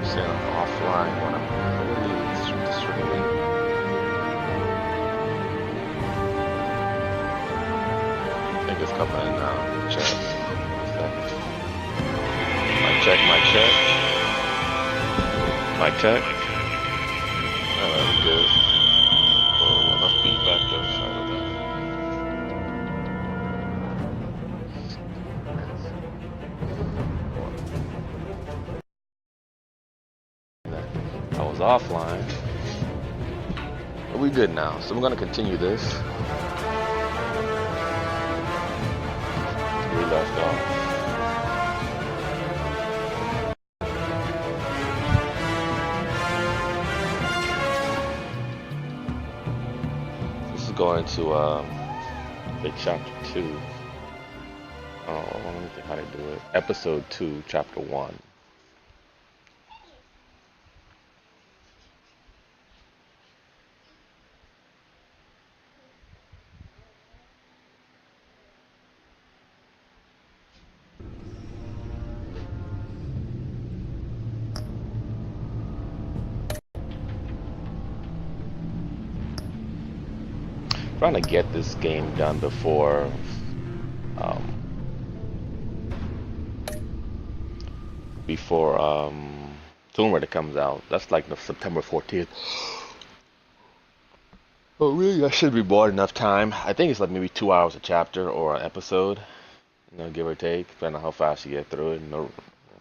saying I'm offline when I'm really streaming. I think it's coming in now. Check. Mic check. Mic check. Good. Oh, enough feedback outside of that. I was offline. But we good now. So we're gonna continue this. We left off. Going to big chapter 2. Oh, let me think how to do it. Episode 2, chapter 1. Trying to get this game done before Tomb Raider comes out. That's like the September 14th. But really, I should be bored enough time. I think it's like maybe 2 hours a chapter or an episode, give or take, depending on how fast you get through it.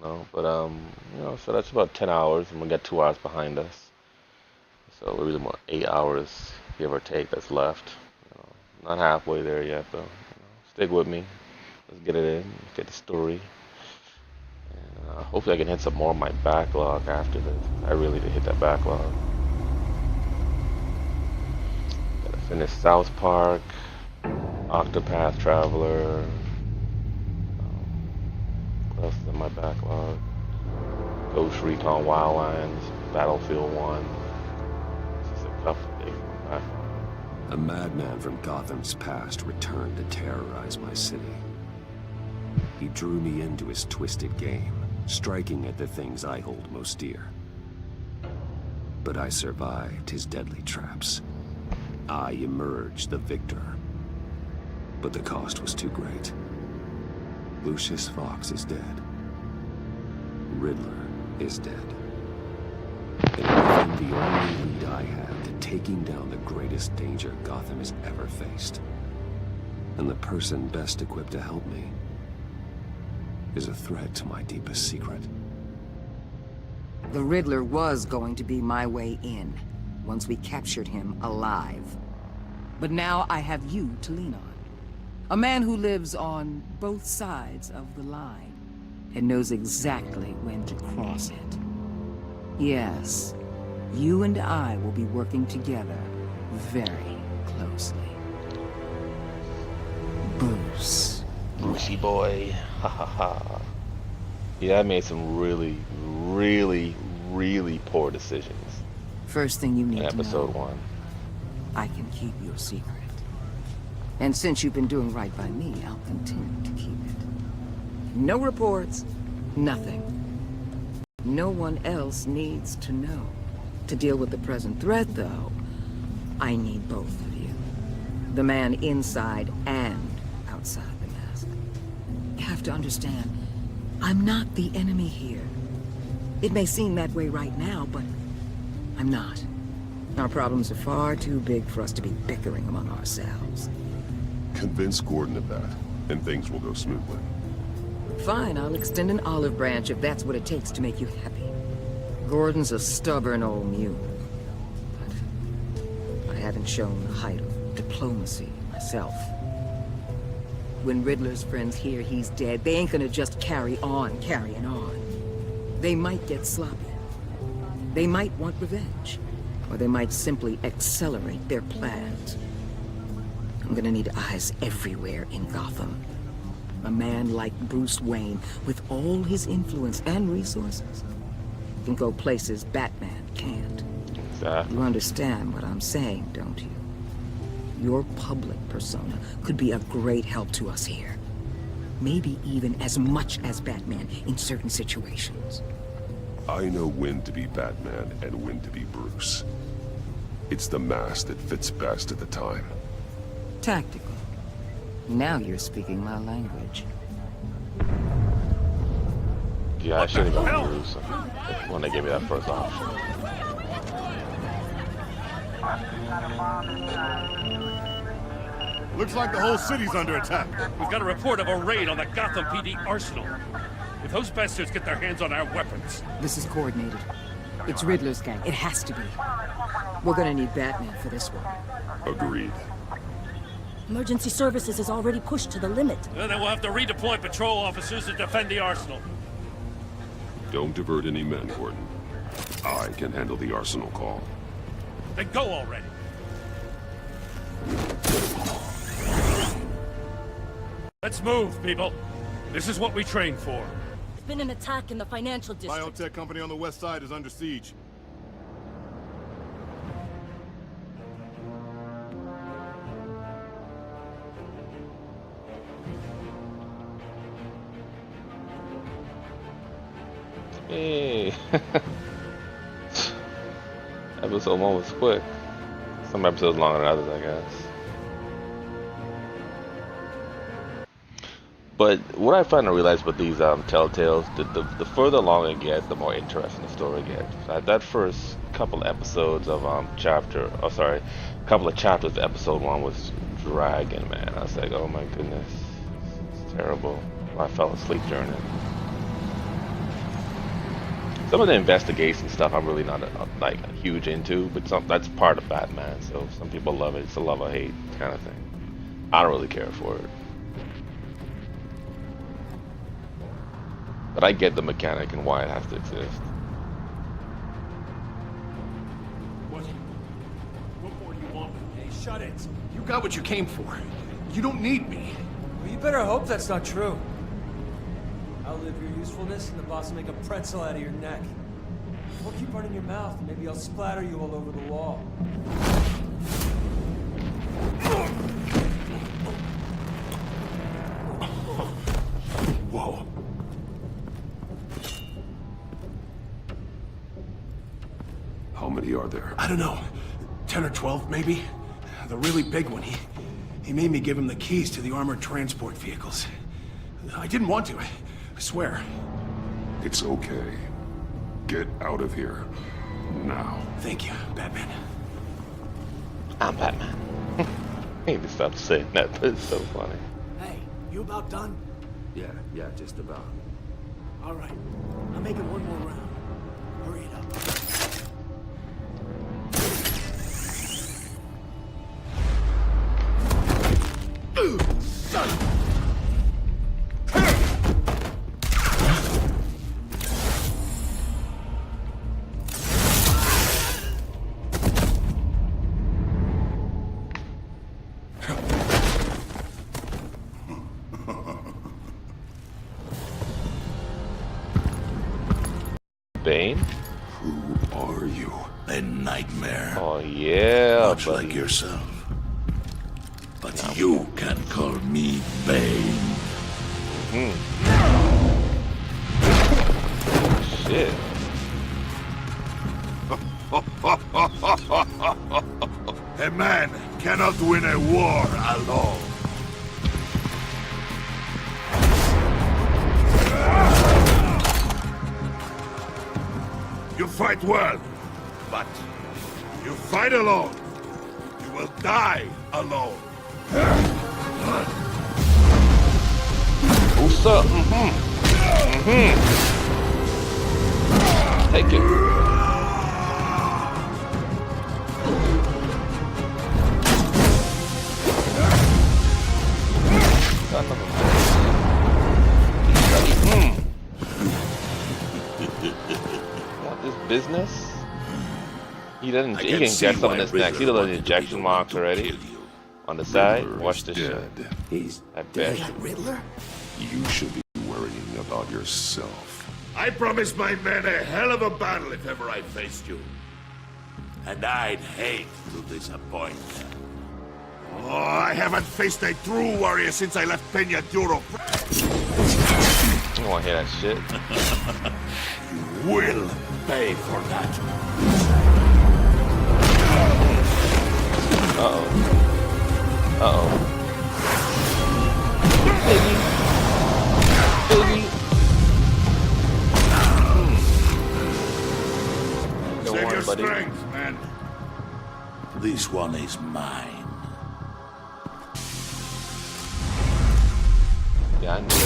So that's about 10 hours, and we got 2 hours behind us. So we're really more 8 hours, give or take, that's left. Not halfway there yet, though. Stick with me. Let's get it in. Get the story. And hopefully I can hit some more of my backlog after this. I really need to hit that backlog. Gotta finish South Park, Octopath Traveler. What else is in my backlog? Ghost Recon Wildlands, Battlefield 1. This is a couple of things in my backlog. A madman from Gotham's past returned to terrorize my city. He drew me into his twisted game, striking at the things I hold most dear. But I survived his deadly traps. I emerged the victor. But the cost was too great. Lucius Fox is dead. Riddler is dead. And with him, the only lead I had to taking down the greatest danger Gotham has ever faced. And the person best equipped to help me is a threat to my deepest secret. The Riddler was going to be my way in, once we captured him alive. But now I have you to lean on. A man who lives on both sides of the line, and knows exactly when to cross it. Yes, you and I will be working together very closely. Bruce. Brucey boy. Ha ha ha. Yeah, I made some really, really poor decisions. First thing you need in to know. episode 1. I can keep your secret. And since you've been doing right by me, I'll continue to keep it. No reports, nothing. No one else needs to know. To deal with the present threat, though, I need both of you. The man inside and outside the mask. You have to understand, I'm not the enemy here. It may seem that way right now, but I'm not. Our problems are far too big for us to be bickering among ourselves. Convince Gordon of that, and things will go smoothly. Fine, I'll extend an olive branch if that's what it takes to make you happy. Gordon's a stubborn old mule. But I haven't shown the height of diplomacy myself. When Riddler's friends hear he's dead, they ain't gonna just carry on carrying on. They might get sloppy. They might want revenge. Or they might simply accelerate their plans. I'm gonna need eyes everywhere in Gotham. A man like Bruce Wayne, with all his influence and resources, can go places Batman can't. Exactly. You understand what I'm saying, don't you? Your public persona could be a great help to us here. Maybe even as much as Batman in certain situations. I know when to be Batman and when to be Bruce. It's the mask that fits best at the time. Tactical. Now you're speaking my language. Yeah, I shouldn't have gone Bruce when they gave me that first option. Looks like the whole city's under attack. We've got a report of a raid on the Gotham PD arsenal. If those bastards get their hands on our weapons... This is coordinated. It's Riddler's gang. It has to be. We're gonna need Batman for this one. Agreed. Emergency services is already pushed to the limit. Then we'll have to redeploy patrol officers to defend the arsenal. Don't divert any men, Gordon. I can handle the arsenal call. Then go already. Let's move, people. This is what we trained for. There's been an attack in the financial district. Biotech company on the west side is under siege. Hey. Episode 1 was quick. Some episodes longer than others, I guess. But what I find to realize with these Telltales, the further along I get, the more interesting the story gets. That first couple episodes of couple of chapters of episode 1 was dragging, man. I was like, oh my goodness, it's terrible. I fell asleep during it. Some of the investigation stuff I'm really not like huge into, but that's part of Batman. So some people love it. It's a love or hate kind of thing. I don't really care for it, but I get the mechanic and why it has to exist. What more do you want? Hey, shut it. You got what you came for. You don't need me. Well, you better hope that's not true. Outlive your usefulness, and the boss will make a pretzel out of your neck. Or keep running your mouth, and maybe I'll splatter you all over the wall. Whoa. How many are there? I don't know. 10 or 12, maybe? The really big one, he made me give him the keys to the armored transport vehicles. I didn't want to, I swear. It's okay. Get out of here. Now. Thank you, Batman. I'm Batman. I need to stop saying that, but it's so funny. Hey, you about done? Yeah, just about. All right. I'm making one more round. Hurry it up. Son of a... Bane? Who are you? A nightmare. Oh yeah, Much buddy. like yourself. But you can call me Bane. Shit. A man cannot win a war alone. You fight well, but you fight alone. You will die alone. What's up? Take it. Son of a Want this business? He doesn't. He can inject some of this next. See the little injection marks already on the side. Watch this shit. He's I bet. Riddler? You should be worrying about yourself. I promised my men a hell of a battle if ever I faced you. And I'd hate to disappoint them. Oh, I haven't faced a true warrior since I left Peña Duro. I don't want to hear that shit. You will pay for that. Uh-oh. Uh-oh. Piggy. Don't Save worry, your buddy. strength, man. This one is mine. Yeah, I knew it.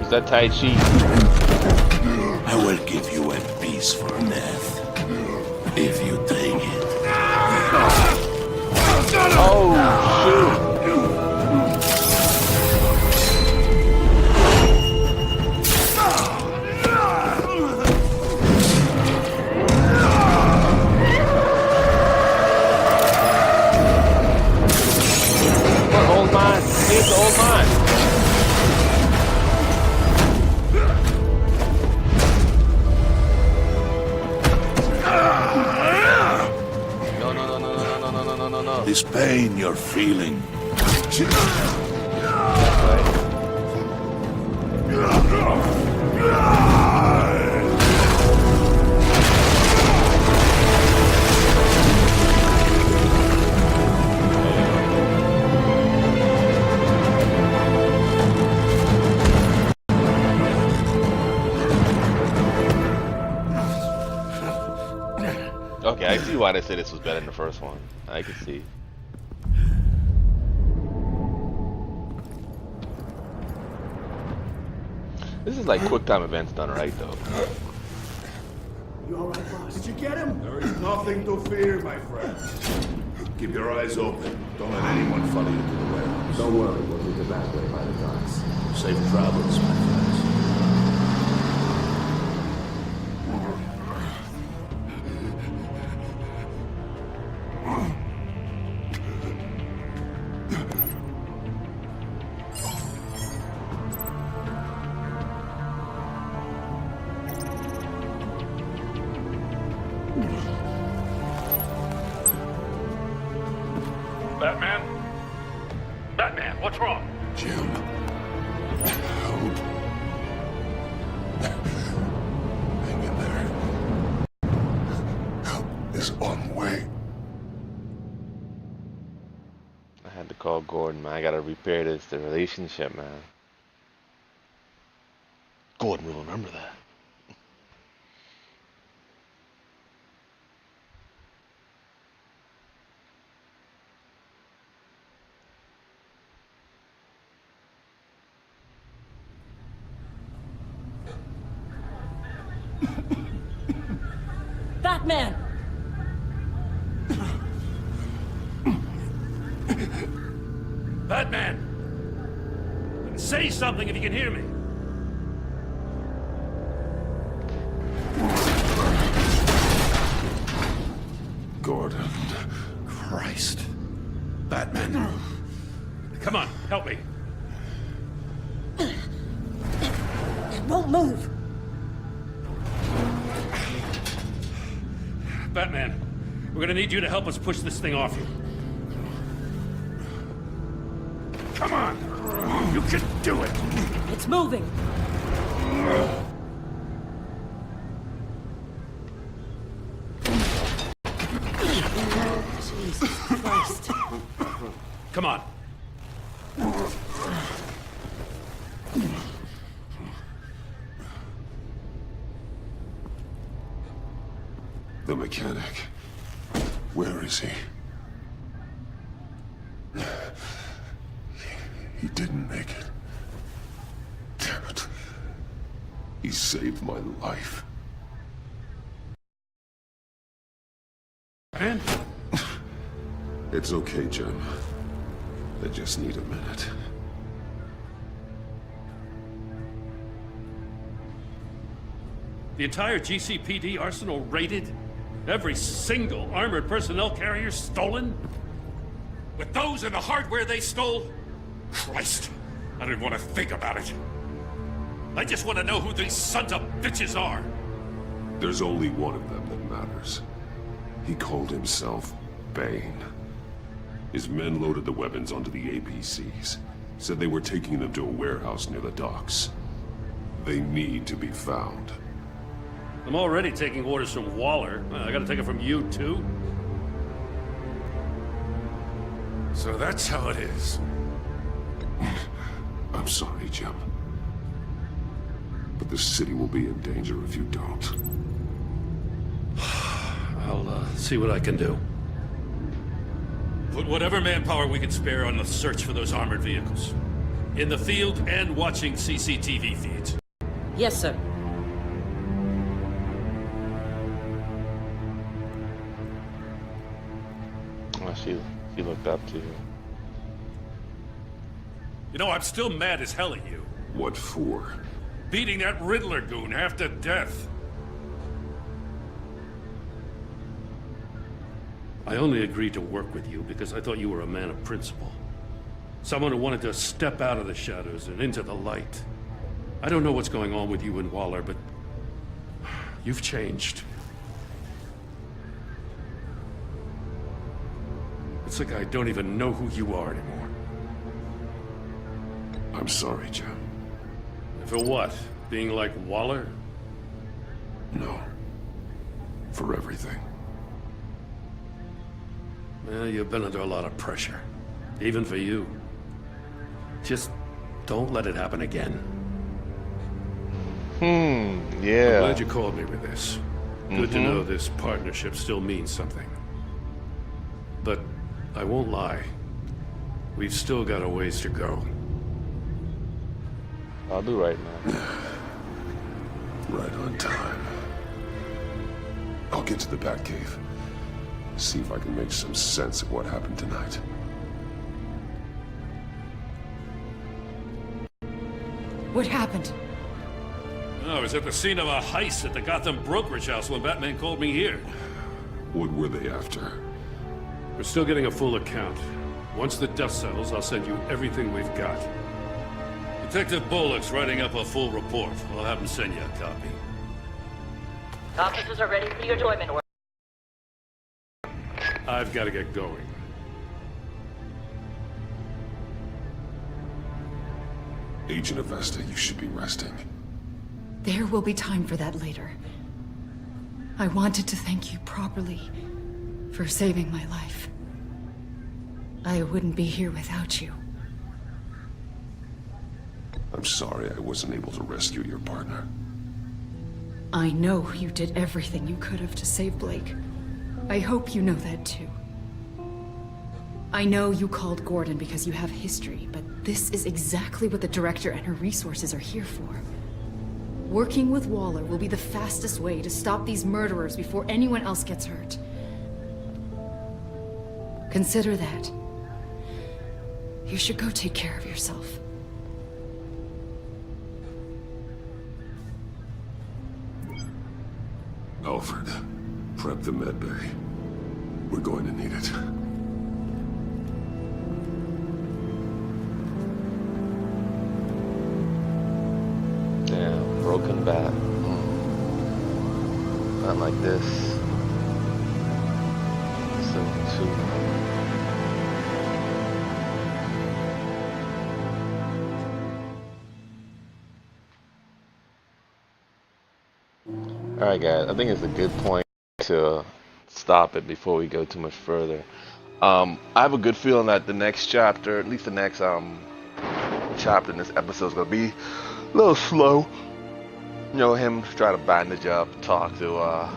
Is that Tai Chi? I will give you a peaceful death. If you take it. Oh, shoot. What, old mine? It's the old mine. No. This pain you're feeling. Okay, I see why they said this was better than the first one. I can see. This is like quick time events done right though. You alright, boss? Did you get him? There is nothing to fear, my friend. Keep your eyes open. Don't let anyone follow you to the warehouse. Don't worry, we'll do the back way by the docks. Safe travels, my friends. Batman? Batman, what's wrong? Jim. Help. Hang in there. Help is on the way. I had to call Gordon, man. I gotta repair the relationship, man. Gordon will remember that. Batman! Batman! Say something if you can hear me. Gordon. Christ. Batman. Come on, help me. It won't move! Batman, we're gonna need you to help us push this thing off you. Come on! You can do it! It's moving! Jesus Christ. Come on. The mechanic. Where is he? He didn't make it. Damn it. He saved my life. Man? It's okay, Jim. I just need a minute. The entire GCPD arsenal raided? Every single armored personnel carrier stolen? With those and the hardware they stole? Christ, I don't even want to think about it. I just want to know who these sons of bitches are. There's only one of them that matters. He called himself Bane. His men loaded the weapons onto the APCs. Said they were taking them to a warehouse near the docks. They need to be found. I'm already taking orders from Waller. I gotta take it from you, too? So that's how it is. I'm sorry, Jim. But the city will be in danger if you don't. I'll see what I can do. Put whatever manpower we can spare on the search for those armored vehicles. In the field and watching CCTV feeds. Yes, sir. Oh, she looked up to you. You know, I'm still mad as hell at you. What for? Beating that Riddler goon half to death. I only agreed to work with you because I thought you were a man of principle. Someone who wanted to step out of the shadows and into the light. I don't know what's going on with you and Waller, but you've changed. It's like I don't even know who you are anymore. I'm sorry, Jim. For what? Being like Waller? No. For everything. Well, you've been under a lot of pressure. Even for you. Just don't let it happen again. Yeah. I'm glad you called me with this. Good to know this partnership still means something. But I won't lie. We've still got a ways to go. I'll do right now. Right on time. I'll get to the Batcave. See if I can make some sense of what happened tonight. What happened? I was at the scene of a heist at the Gotham brokerage house when Batman called me here. What were they after? We're still getting a full account. Once the dust settles, I'll send you everything we've got. Detective Bullock's writing up a full report. I'll have him send you a copy. Officers are ready for your deployment order. I've got to get going. Agent Avesta, you should be resting. There will be time for that later. I wanted to thank you properly for saving my life. I wouldn't be here without you. I'm sorry I wasn't able to rescue your partner. I know you did everything you could have to save Blake. I hope you know that too. I know you called Gordon because you have history, but this is exactly what the Director and her resources are here for. Working with Waller will be the fastest way to stop these murderers before anyone else gets hurt. Consider that. You should go take care of yourself. Alfred, prep the med bay. We're going to need it. Damn, broken bat. Not like this. So too. Alright guys, I think it's a good point to stop it before we go too much further. I have a good feeling that the next chapter, at least the next chapter in this episode is going to be a little slow. You know, him trying to bandage up, talk to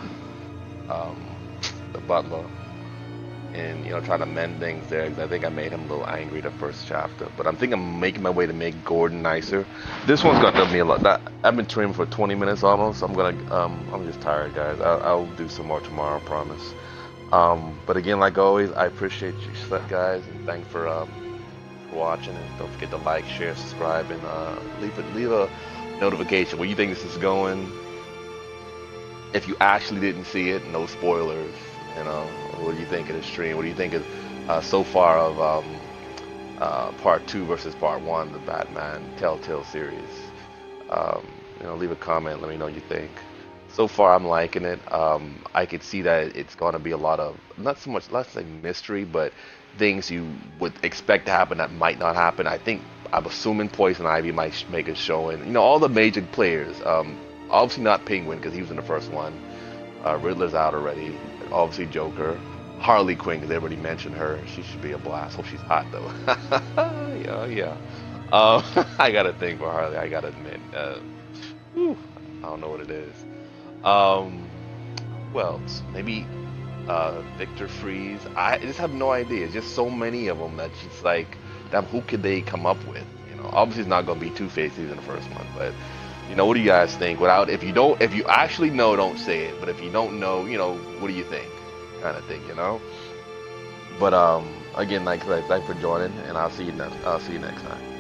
the butler, and you know, try to mend things there. 'Cause I think I made him a little angry the first chapter, but I'm thinking I'm making my way to make Gordon nicer. This one's gonna do me a lot. I've been streaming for 20 minutes almost. I'm just tired, guys. I'll do some more tomorrow, I promise. But again, like always, I appreciate you, guys, and thanks for watching. And don't forget to like, share, subscribe, and leave a notification where you think this is going. if you actually didn't see it, no spoilers. You know, what do you think of the stream? What do you think of so far of part 2 versus part 1, the Batman Telltale series? You know, leave a comment. Let me know what you think. So far, I'm liking it. I could see that it's going to be a lot of, not so much, let's say mystery, but things you would expect to happen that might not happen. I'm assuming Poison Ivy might make a showing. You know, all the major players. Obviously not Penguin because he was in the first one. Riddler's out already. Obviously Joker. Harley Quinn, because they already mentioned her. She should be a blast. Hope she's hot though. yeah. I got a thing for Harley. I gotta admit. I don't know what it is. Who else? Maybe Victor Freeze. I just have no idea. It's just so many of them that just like, damn, who could they come up with? You know, obviously it's not gonna be Two-Face. He's in the first one, but you know, what do you guys think? If you actually know, don't say it. But if you don't know, you know, what do you think? Kind of thing, you know. But again, thanks for joining, and I'll see you next time.